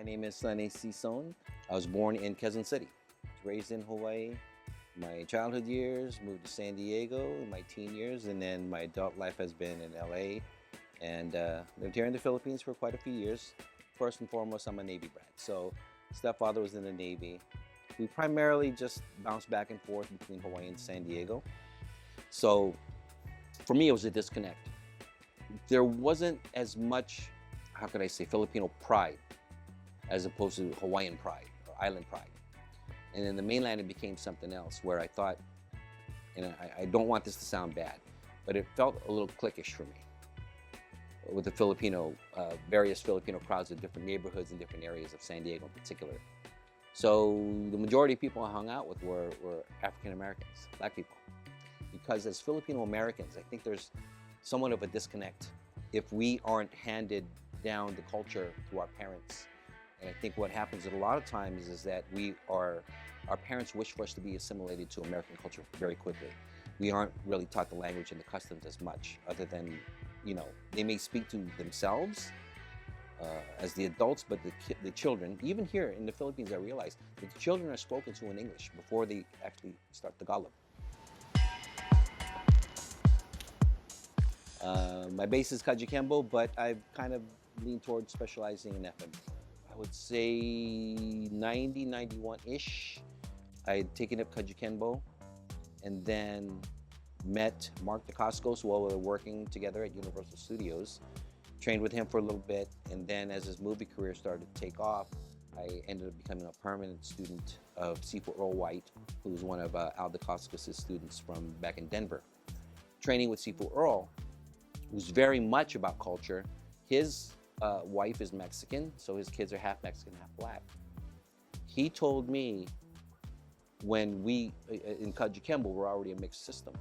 name is Sonny Sison. I was born in Quezon City, raised in Hawaii. My childhood years, moved to San Diego in my teen years, and then my adult life has been in LA, and lived here in the Philippines for quite a few years. First and foremost, I'm a Navy brat. So stepfather was in the Navy. We primarily just bounced back and forth between Hawaii and San Diego. So for me, it was a disconnect. There wasn't as much, how could I say, Filipino pride as opposed to Hawaiian pride or island pride. And in the mainland, it became something else where I thought, and I don't want this to sound bad, but it felt a little cliquish for me with the Filipino, various Filipino crowds in different neighborhoods in different areas of San Diego in particular. So the majority of people I hung out with were African Americans, Black people. Because as Filipino Americans, I think there's somewhat of a disconnect if we aren't handed down the culture through our parents. And I think what happens a lot of times is that our parents wish for us to be assimilated to American culture very quickly. We aren't really taught the language and the customs as much, other than, they may speak to themselves as the adults, but the children, even here in the Philippines, I realize that the children are spoken to in English before they actually start Tagalog. My base is Kajukenbo, but I've kind of leaned towards specializing in FMA. I would say 90, 91-ish. I had taken up Kajukenbo and then met Mark DeCoscos while we were working together at Universal Studios. Trained with him for a little bit, and then as his movie career started to take off, I ended up becoming a permanent student of Sifu Earl White, who was one of Al DeCoscos' students from back in Denver. Training with Sifu Earl was very much about culture. His wife is Mexican, so his kids are half Mexican, half Black. He told me when we, in Kajukenbo, we're already a mixed system.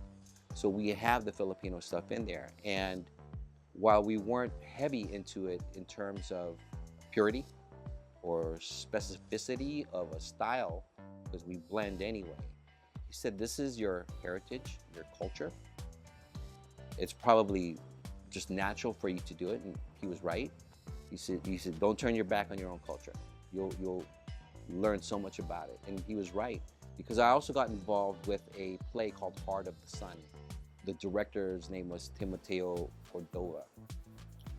So we have the Filipino stuff in there. And while we weren't heavy into it in terms of purity or specificity of a style, because we blend anyway, he said, this is your heritage, your culture. It's probably just natural for you to do it, and he was right. He said, don't turn your back on your own culture. You'll learn so much about it. And he was right, because I also got involved with a play called Heart of the Sun. The director's name was Timoteo Cordova,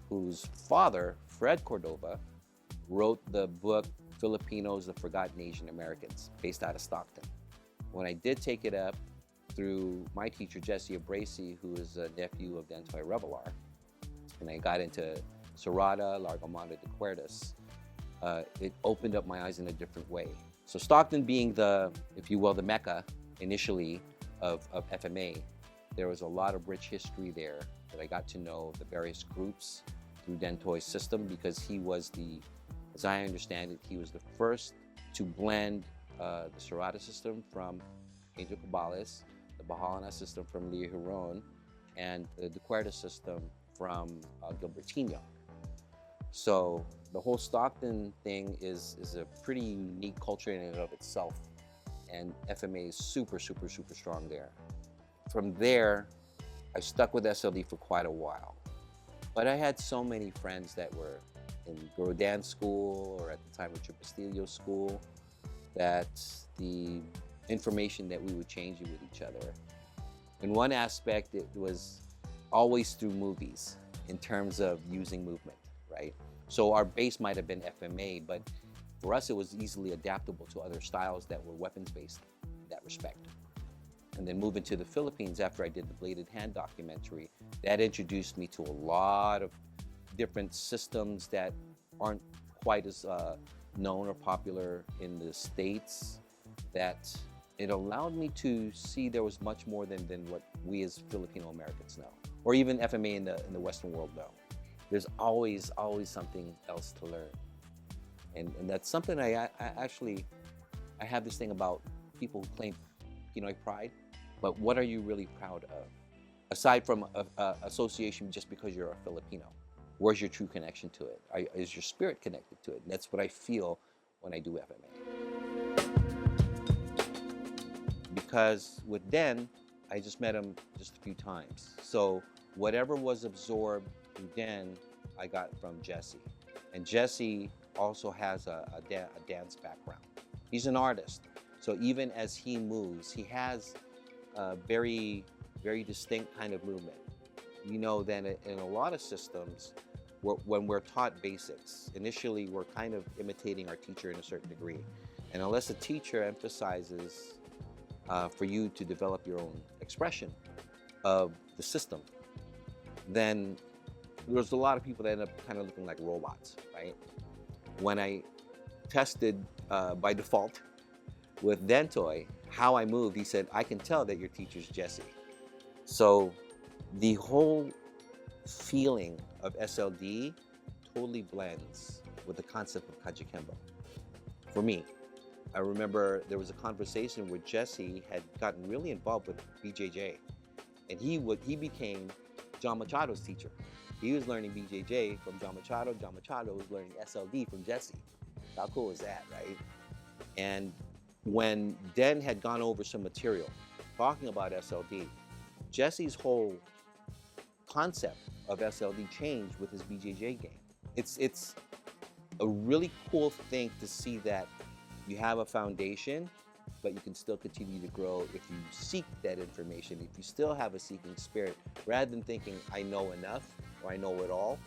whose father, Fred Cordova, wrote the book Filipinos, the Forgotten Asian Americans, based out of Stockton. When I did take it up through my teacher, Jesse Abrasi, who is a nephew of Dentoy Revillar, and I got into Serrada, Larga Mano, Decuerdas, it opened up my eyes in a different way. So Stockton being the, if you will, the mecca initially of FMA, there was a lot of rich history there that I got to know the various groups through Dentoy's system, because he was as I understand it, he was the first to blend the Serrada system from Angel Cabales, the Bahalana system from Leo Huron, and the Decuerdas system from Gilbertino. So the whole Stockton thing is a pretty unique culture in and of itself, and FMA is super, super, super strong there. From there, I stuck with S.L.D for quite a while, but I had so many friends that were in Grodan school, or at the time Richard Castillo school, that the information that we would change it with each other. In one aspect, it was always through movies in terms of using movement, right? So our base might have been FMA, but for us, it was easily adaptable to other styles that were weapons-based in that respect. And then moving to the Philippines after I did the Bladed Hand documentary, that introduced me to a lot of different systems that aren't quite as known or popular in the States, that it allowed me to see there was much more than what we as Filipino Americans know, or even FMA in the Western world know. There's always something else to learn. And that's something I have this thing about people who claim Pinoy pride, but what are you really proud of? Aside from association just because you're a Filipino, where's your true connection to it? Is your spirit connected to it? And that's what I feel when I do FMA. Because with Den, I just met him just a few times. So whatever was absorbed through Den, I got from Jesse. And Jesse also has a dance background. He's an artist. So even as he moves, he has a very, very distinct kind of movement. You know, then in a lot of systems, when we're taught basics, initially we're kind of imitating our teacher in a certain degree. And unless a teacher emphasizes for you to develop your own expression of the system, then there's a lot of people that end up kind of looking like robots, right? When I tested by default with Dentoy how I moved, he said, I can tell that your teacher's Jesse. So the whole feeling of S.L.D totally blends with the concept of Kajukenbo. For me, I remember there was a conversation where Jesse had gotten really involved with BJJ, and he became John Machado's teacher. He was learning BJJ from John Machado. John Machado was learning S.L.D from Jesse. How cool is that, right? And when Den had gone over some material talking about S.L.D, Jesse's whole concept of S.L.D changed with his BJJ game. It's a really cool thing to see that you have a foundation, but you can still continue to grow if you seek that information, if you still have a seeking spirit, rather than thinking, I know enough or I know it all,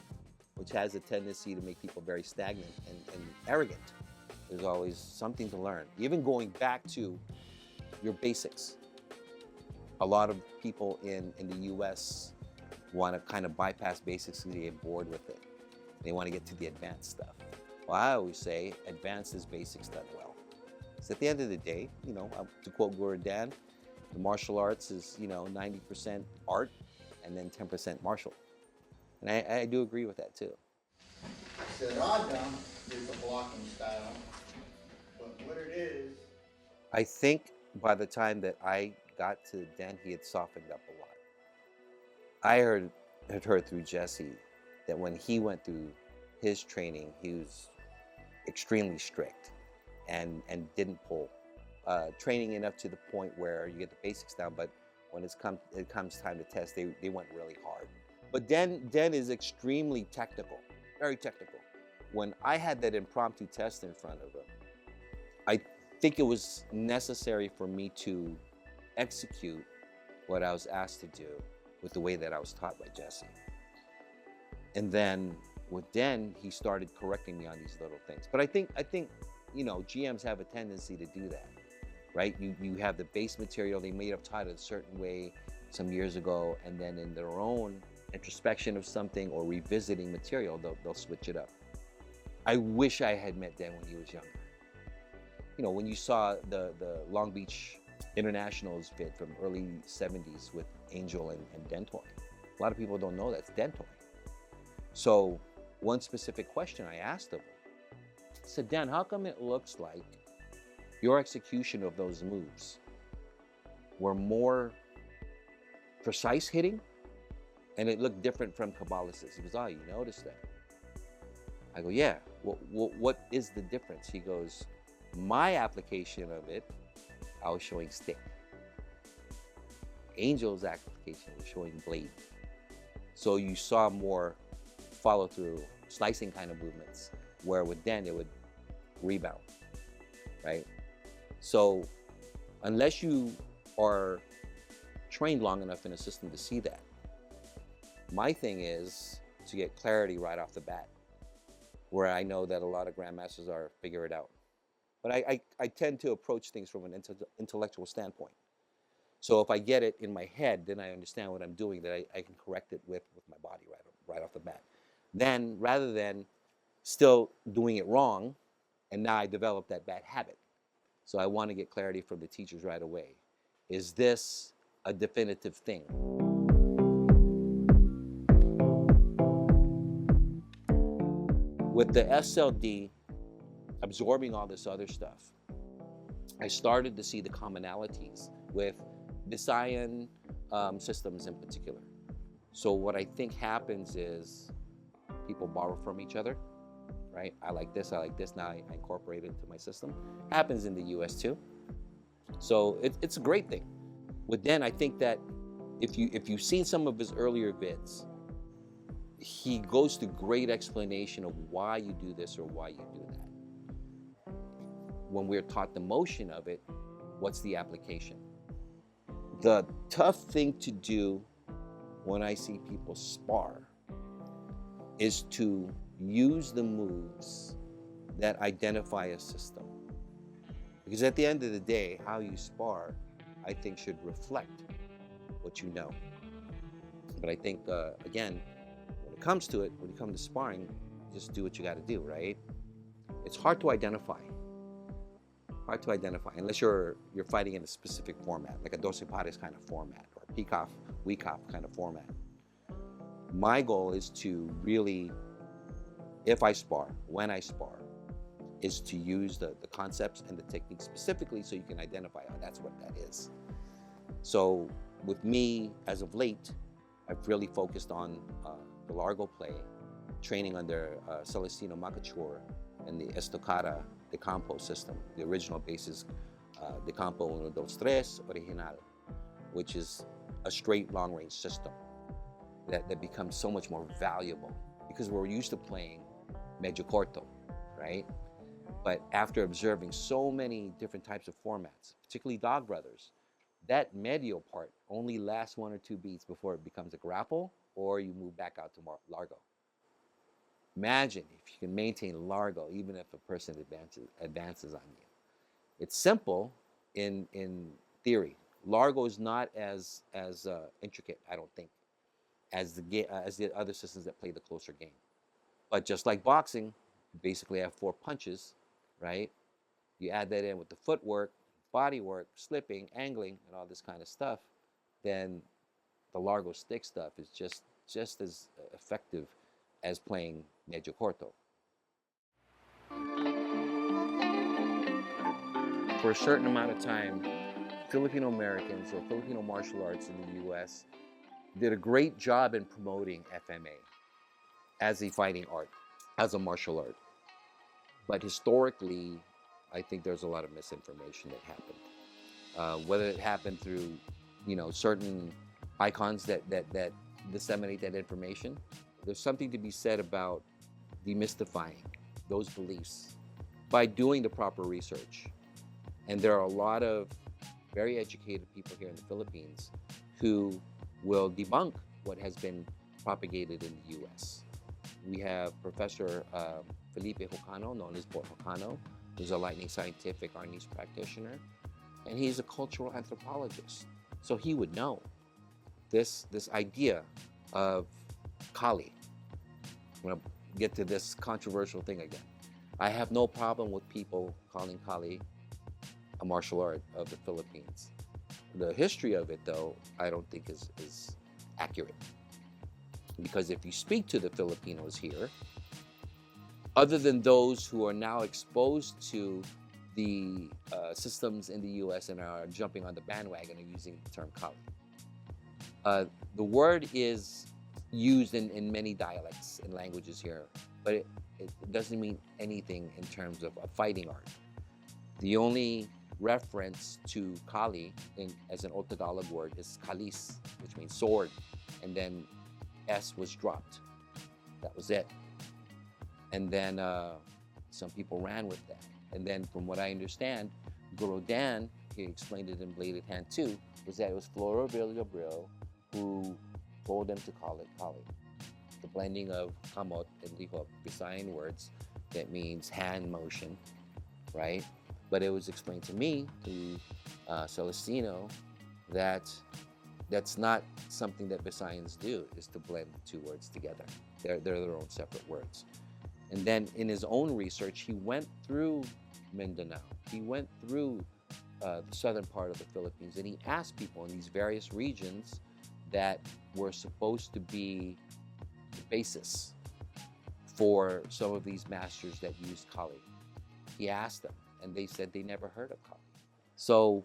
which has a tendency to make people very stagnant and arrogant. There's always something to learn. Even going back to your basics. A lot of people in the US want to kind of bypass basics because they get bored with it. They want to get to the advanced stuff. Well, I always say advanced is basics done well. So at the end of the day, you know, to quote Guru Dan, the martial arts is, you know, 90% art and then 10% martial. And I do agree with that too. Serrada is a blocking style, but what it is... I think by the time that I got to Dan, he had softened up a lot. I had heard through Jesse that when he went through his training, he was extremely strict and didn't pull. Training enough to the point where you get the basics down, but when it comes time to test, they went really hard. But Den is extremely technical, very technical. When I had that impromptu test in front of him, I think it was necessary for me to execute what I was asked to do with the way that I was taught by Jesse. And then with Den, he started correcting me on these little things. But I think you know, GMs have a tendency to do that, right? You have the base material, they may have taught it a certain way some years ago, and then in their own introspection of something or revisiting material, they'll switch it up. I wish I had met Den when he was younger. You know, when you saw the Long Beach Internationals vid from early 70s with Angel and Dentoy, a lot of people don't know that's Dentoy. So one specific question I asked him, I said, Dan, how come it looks like your execution of those moves were more precise hitting and it looked different from Cabalist's? He goes, oh, you noticed that? I go, yeah. What is the difference? He goes, my application of it, I was showing stick. Angel's application was showing blade. So you saw more follow through, slicing kind of movements, where with Dan, it would rebound, right? So unless you are trained long enough in a system to see that, my thing is to get clarity right off the bat, where I know that a lot of grandmasters are figure it out. But I tend to approach things from an intellectual standpoint. So if I get it in my head, then I understand what I'm doing, that I can correct it with my body right off the bat. Then, rather than still doing it wrong, and now I develop that bad habit. So I want to get clarity from the teachers right away. Is this a definitive thing? With the S.L.D absorbing all this other stuff, I started to see the commonalities with Visayan systems in particular. So what I think happens is people borrow from each other, right? I like this, now I incorporate it into my system. Happens in the US too. So it's a great thing. With Den, I think that if you've seen some of his earlier vids, he goes to great explanation of why you do this or why you do that. When we're taught the motion of it, what's the application? The tough thing to do when I see people spar is to use the moves that identify a system. Because at the end of the day, how you spar, I think, should reflect what you know. But I think, again, when it comes to it, when you come to sparring, just do what you got to do, right? It's hard to identify. Hard to identify unless you're fighting in a specific format, like a Doce Pares kind of format or a Peacock, Weekoff kind of format. My goal is to really, if I spar, when I spar, is to use the concepts and the techniques specifically so you can identify, oh, that's what that is. So with me, as of late, I've really focused on the Largo play, training under Celestino Macachur and the Estocada de Campo system. The original base is de Campo 1, 2, 3 Original, which is a straight long-range system that becomes so much more valuable because we're used to playing medio corto, right? But after observing so many different types of formats, particularly Dog Brothers, that medio part only lasts 1 or 2 beats before it becomes a grapple or you move back out to Largo. Imagine if you can maintain Largo even if a person advances on you. It's simple in theory. Largo is not as intricate, I don't think, as the other systems that play the closer game. But just like boxing, you basically have 4 punches, right? You add that in with the footwork, body work, slipping, angling, and all this kind of stuff, then the Largo stick stuff is just as effective as playing medio corto. For a certain amount of time, Filipino Americans or Filipino martial arts in the U.S. did a great job in promoting FMA as a fighting art, as a martial art. But historically, I think there's a lot of misinformation that happened. Whether it happened through, certain icons that disseminate that information, there's something to be said about demystifying those beliefs by doing the proper research. And there are a lot of very educated people here in the Philippines who will debunk what has been propagated in the U.S. We have Professor Felipe Jocano, known as Bot Jocano, who's a lightning scientific Arnis practitioner, and he's a cultural anthropologist. So he would know this idea of Kali. I'm going to get to this controversial thing again. I have no problem with people calling Kali a martial art of the Philippines. The history of it, though, I don't think is accurate. Because if you speak to the Filipinos here, other than those who are now exposed to the systems in the U.S. and are jumping on the bandwagon and using the term Kali. The word is used in many dialects and languages here, but it doesn't mean anything in terms of a fighting art. The only reference to Kali as an Old Tagalog word is kalis, which means sword, and then S was dropped. That was it. And then some people ran with that. And then from what I understand, Guru Dan, he explained it in Bladed Hand too, was that it was Floro Villabril who told them to call it Kali. The blending of kamot and lihop, Visayan words, that means hand motion, right? But it was explained to me, to Celestino, that that's not something that Visayans do, is to blend 2 words together. They're their own separate words. And then in his own research, he went through Mindanao. He went through the southern part of the Philippines, and he asked people in these various regions that were supposed to be the basis for some of these masters that used Kali. He asked them, and they said they never heard of Kali. So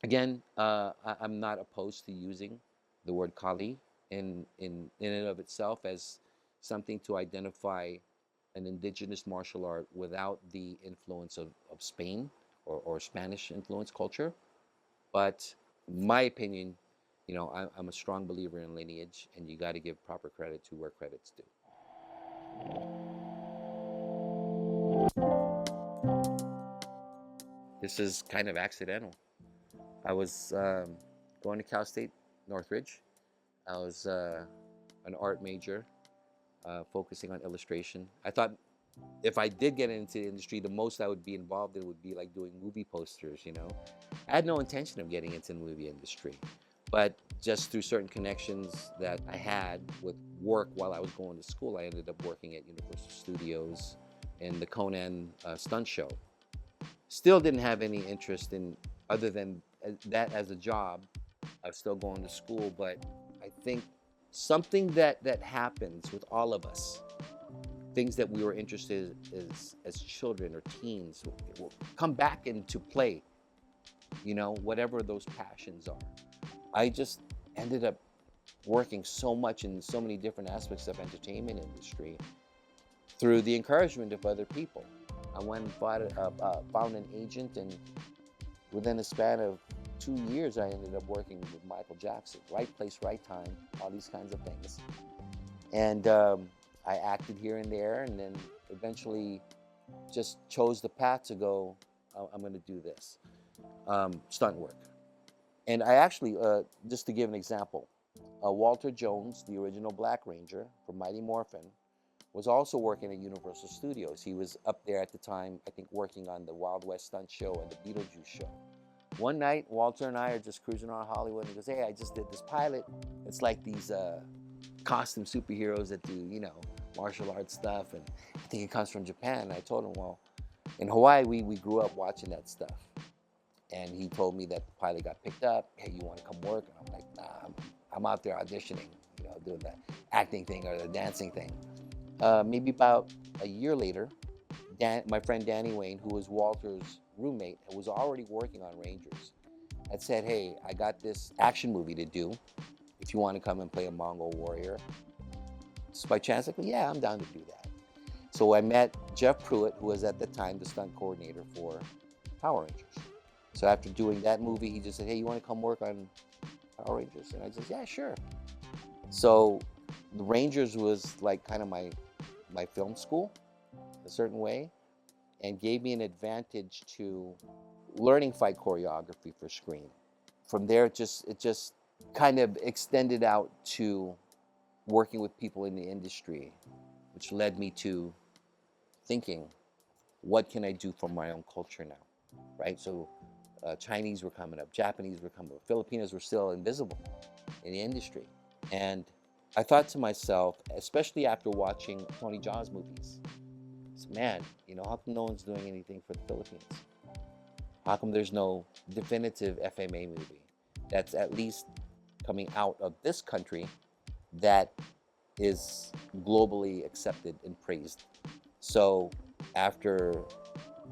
again, I'm not opposed to using the word Kali in and of itself as something to identify an indigenous martial art without the influence of Spain or Spanish influence culture. But my opinion You know, I'm a strong believer in lineage, and you got to give proper credit to where credit's due. This is kind of accidental. I was going to Cal State Northridge. I was an art major, focusing on illustration. I thought if I did get into the industry, the most I would be involved in would be like doing movie posters, you know. I had no intention of getting into the movie industry, but just through certain connections that I had with work while I was going to school, I ended up working at Universal Studios in the Conan stunt show. Still didn't have any interest in other than that as a job. I was still going to school, but I think something that happens with all of us, things that we were interested in as children or teens, will come back into play, you know, whatever those passions are. I just ended up working so much in so many different aspects of entertainment industry through the encouragement of other people. I went and found an agent, and within a span of 2 years, I ended up working with Michael Jackson. Right place, right time, all these kinds of things. And I acted here and there, and then eventually just chose the path to go, I'm going to do this, stunt work. And I actually, just to give an example, Walter Jones, the original Black Ranger from Mighty Morphin, was also working at Universal Studios. He was up there at the time, I think, working on the Wild West stunt show and the Beetlejuice show. One night, Walter and I are just cruising around Hollywood, and he goes, hey, I just did this pilot. It's like these costume superheroes that do, you know, martial arts stuff, and I think it comes from Japan. And I told him, well, in Hawaii, we grew up watching that stuff. And he told me that the pilot got picked up. Hey, you want to come work? And I'm like, nah, I'm out there auditioning, you know, doing the acting thing or the dancing thing. Maybe about a year later, my friend Danny Wayne, who was Walter's roommate and was already working on Rangers, had said, hey, I got this action movie to do. If you want to come and play a Mongol warrior. Just by chance, like, yeah, I'm down to do that. So I met Jeff Pruitt, who was at the time the stunt coordinator for Power Rangers. So after doing that movie, he just said, hey, you want to come work on Power Rangers? And I said, yeah, sure. So the Rangers was like kind of my film school in a certain way, and gave me an advantage to learning fight choreography for screen. From there, it just kind of extended out to working with people in the industry, which led me to thinking, what can I do for my own culture now, right? So Chinese were coming up, Japanese were coming up, Filipinos were still invisible in the industry. And I thought to myself, especially after watching Tony Jaa's movies, man, you know, how come no one's doing anything for the Philippines? How come there's no definitive FMA movie that's at least coming out of this country that is globally accepted and praised? So after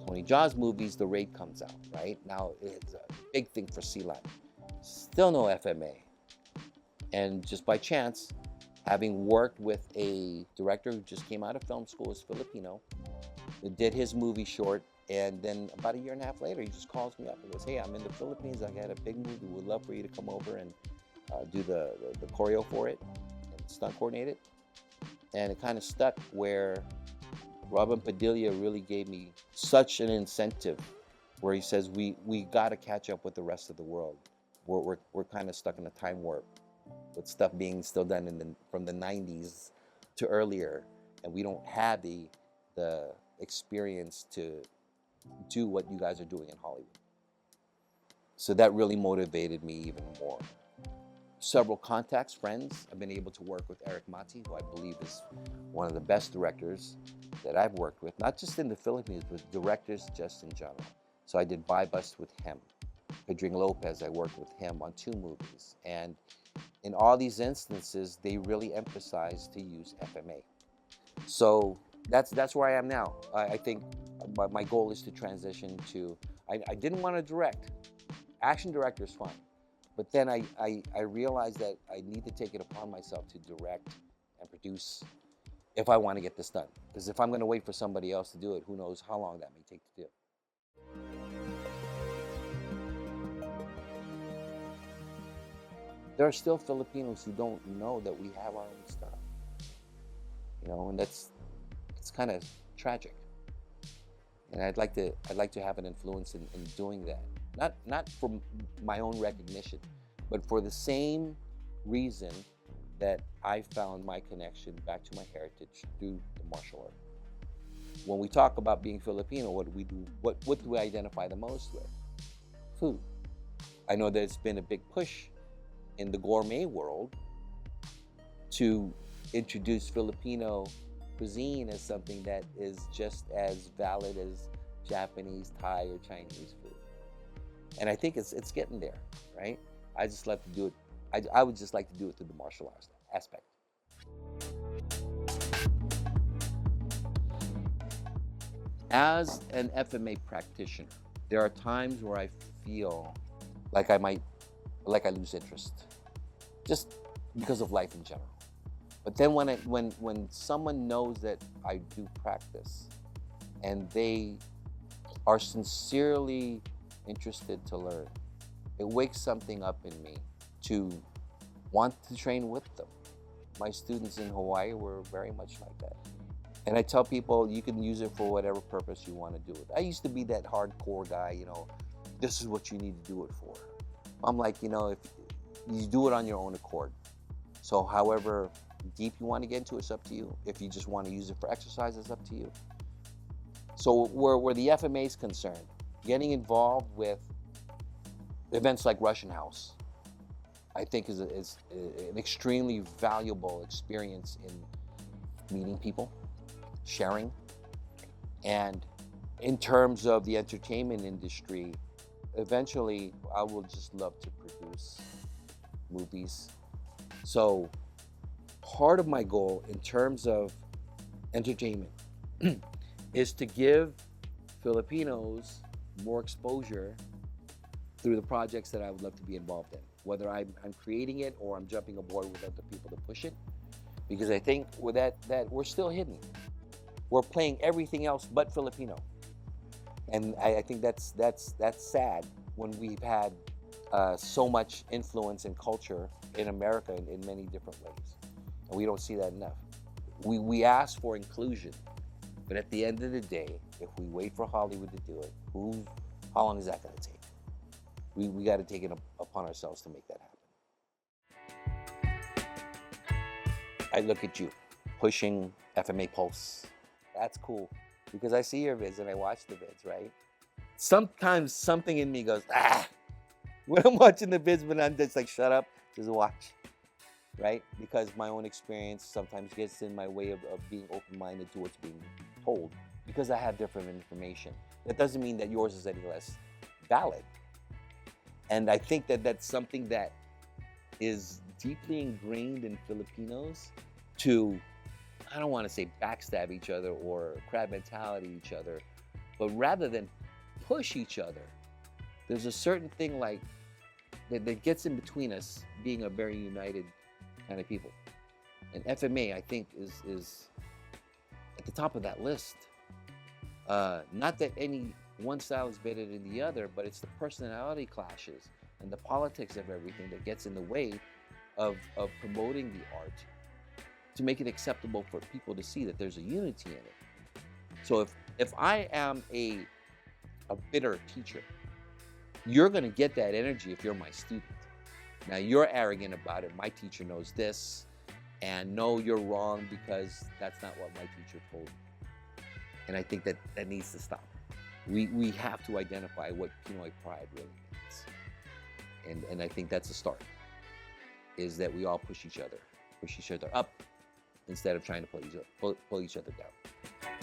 Tony Jaa's movies, The Raid comes out, right? Now it's a big thing for Silat. Still no FMA. And just by chance, having worked with a director who just came out of film school, is Filipino, did his movie short, and then about a year and a half later, he just calls me up and goes, hey, I'm in the Philippines, I got a big movie, would love for you to come over and do the choreo for it, and stunt coordinate it. And it kind of stuck where Robin Padilla really gave me such an incentive, where he says, we got to catch up with the rest of the world. We're kind of stuck in a time warp, with stuff being still done from the 90s to earlier, and we don't have the experience to do what you guys are doing in Hollywood. So that really motivated me even more. Several contacts, friends. I've been able to work with Eric Mati, who I believe is one of the best directors that I've worked with, not just in the Philippines, but directors just in general. So I did Buy Bust with him. Pedring Lopez, I worked with him on 2 movies. And in all these instances, they really emphasized to use FMA. So that's where I am now. I think my goal is to transition to, I didn't want to direct. Action director is fine. But then I realized that I need to take it upon myself to direct and produce if I want to get this done. Because if I'm going to wait for somebody else to do it, who knows how long that may take to do. there are still Filipinos who don't know that we have our own stuff. You know, and it's kind of tragic. And I'd like to have an influence in doing that. Not for my own recognition, but for the same reason that I found my connection back to my heritage through the martial art. When we talk about being Filipino, what do we do? What do we identify the most with? Food. I know there's been a big push in the gourmet world to introduce Filipino cuisine as something that is just as valid as Japanese, Thai, or Chinese food. And I think it's getting there, right? I just love to do it. I would just like to do it through the martial arts aspect. As an FMA practitioner, there are times where I feel like I lose interest, just because of life in general. But then when someone knows that I do practice, and they are sincerely interested to learn, it wakes something up in me to want to train with them. My students in Hawaii were very much like that. And I tell people, you can use it for whatever purpose you want to do it. I used to be that hardcore guy, you know, this is what you need to do it for. I'm like, you know, if you do it on your own accord. So however deep you want to get into it, it's up to you. If you just want to use it for exercise, it's up to you. So where the FMA is concerned, getting involved with events like Russian House, I think is an extremely valuable experience in meeting people, sharing. And in terms of the entertainment industry, eventually I will just love to produce movies. So part of my goal in terms of entertainment is to give Filipinos more exposure through the projects that I would love to be involved in, whether I'm creating it or I'm jumping aboard with other people to push it. Because I think with that we're still hidden. We're playing everything else but Filipino. And I think that's sad when we've had so much influence and culture in America in many different ways. And we don't see that enough. We ask for inclusion, but at the end of the day, if we wait for Hollywood to do it, how long is that going to take? We got to take it upon ourselves to make that happen. I look at you pushing FMA Pulse. That's cool, because I see your vids and I watch the vids, right? Sometimes something in me goes, when I'm watching the vids, but I'm just like, shut up, just watch, right? Because my own experience sometimes gets in my way of being open-minded to what's being told, because I have different information. That doesn't mean that yours is any less valid. And I think that that's something that is deeply ingrained in Filipinos to, I don't want to say backstab each other or crab mentality each other, but rather than push each other, there's a certain thing like that gets in between us being a very united kind of people. And FMA, I think, is at the top of that list. Not that any one style is better than the other, but it's the personality clashes and the politics of everything that gets in the way of promoting the art to make it acceptable for people to see that there's a unity in it. So if I am a bitter teacher, you're going to get that energy if you're my student. Now you're arrogant about it. My teacher knows this, and no, you're wrong because that's not what my teacher told me. And I think that needs to stop. We have to identify what Pinoy pride really means. And I think that's a start, is that we all push each other up instead of trying to pull each other down.